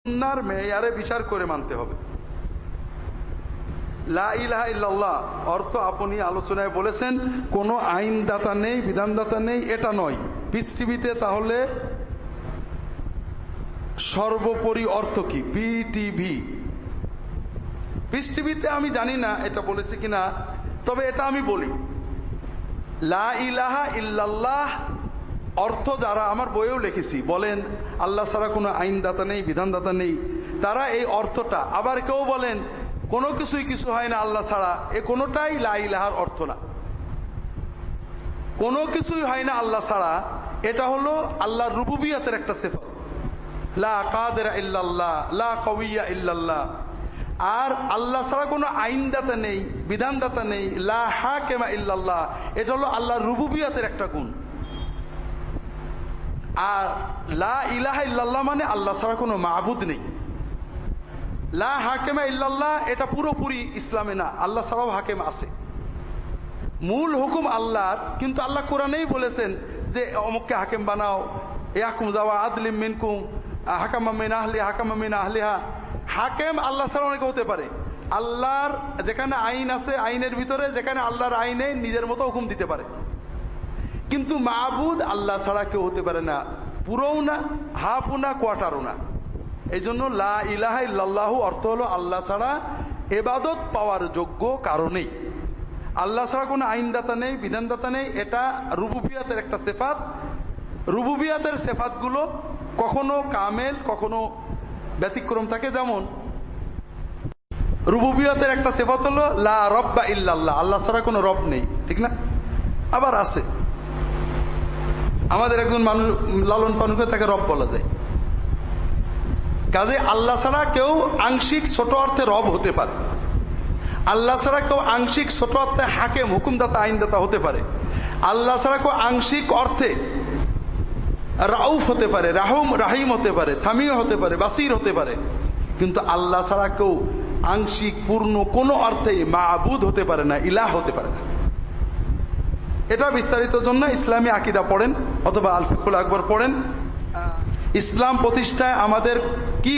সুন্নাহর মেয়ারে বিচার করে মানতে হবে। লা ইলাহা ইল্লাল্লাহ অর্থ আপনি আলোচনায় বলেছেন কোনো আইনদাতা নেই, বিধানদাতা নেই, এটা নয়। পিস টিভিতে তাহলে সর্বোপরি অর্থ কি? পিটিভি, পিস টিভিতে আমি জানি না এটা বলেছে কিনা, তবে এটা আমি বলি, লা ইলাহা ইল্লাল্লাহ অর্থ যারা আমার বইয়েও লিখেছি বলেন আল্লাহ ছাড়া কোনো আইনদাতা নেই, বিধানদাতা নেই, তারা এই অর্থটা, আবার কেউ বলেন কোনো কিছুই কিছু হয় না আল্লাহ ছাড়া, এ কোনোটাই লা ইলাহার অর্থ না। কোনো কিছুই হয় না আল্লাহ ছাড়া, এটা হলো আল্লাহর রুবুবিয়তের একটা সিফাত। লা কাদিরা ইল্লাল্লাহ, লা কাউইয়া ইল্লাল্লাহ। আর আল্লাহ ছাড়া কোনো আইনদাতা নেই, বিধানদাতা নেই, লা হাকিমা ইল্লাল্লাহ, এটা হলো আল্লাহর রুবুবিয়তের একটা গুণ। আর লা ইলাহা ইল্লাল্লাহ মানে আল্লাহ ছাড়া কোনো মাবুদ নেই। লা হাকিমা ইল্লাল্লাহ এটা পুরোপুরি ইসলামে না, আল্লাহ ছাড়াও হাকিম আছে। মূল হুকুম আল্লাহর, কিন্তু আল্লাহ কোরআনেই বলেছেন যে অমুককে হাকিম বানাও, ইয়াকুম যাওয়া আদলিম মিনকুম হাকামা মিন আহলি হাকামা মিন আহলিহা। হাকিম আল্লাহ ছাড়া অনেকে হতে পারে। আল্লাহর যেখানে আইন আছে, আইনের ভিতরে যেখানে আল্লাহর আইনে নিজের মতো হুকুম দিতে পারে, কিন্তু মাবুদ আল্লাহ ছাড়া কেউ হতে পারে না, পুরোও না, হাফও না, কোয়ার্টারও না। এই জন্য লা ইলাহা ইল্লাল্লাহু অর্থ হলো আল্লাহ ছাড়া ইবাদত পাওয়ার যোগ্য কারণেই। আল্লাহ ছাড়া কোনো আইনদাতা নেই, বিধানদাতা নেই, এটা রুবুবিয়তের একটা সিফাত। রুবুবিয়তের সিফাতগুলো কখনো কামেল, কখনো ব্যতিক্রম থাকে। যেমন রুবুবিয়তের একটা সিফাত হলো লা রব্বা ইল্লাল্লাহ, আল্লাহ ছাড়া কোনো রব নেই, ঠিক না? আবার আছে, আমাদের একজন মানুষ লালন পালন করে তাকে রব বলা যায়। কাজে আল্লাহ ছাড়া কেউ আংশিক ছোট অর্থে রব হতে পারে, আল্লাহ ছাড়া কেউ আংশিক ছোট অর্থে হাকিম, হুকুমদাতা, আইনদাতা হতে পারে, আল্লাহ ছাড়া কেউ আংশিক অর্থে রাউফ হতে পারে, রাহিম হতে পারে, সামিউ হতে পারে, বাসির হতে পারে, কিন্তু আল্লাহ ছাড়া কেউ আংশিক পূর্ণ কোনো অর্থে মাবুদ হতে পারে না, ইলাহ হতে পারে না। এটা বিস্তারিত জন্য ইসলামী আকীদা পড়েন অথবা আল ফিকহুল আকবর পড়েন। ইসলাম প্রতিষ্ঠায় আমাদের কি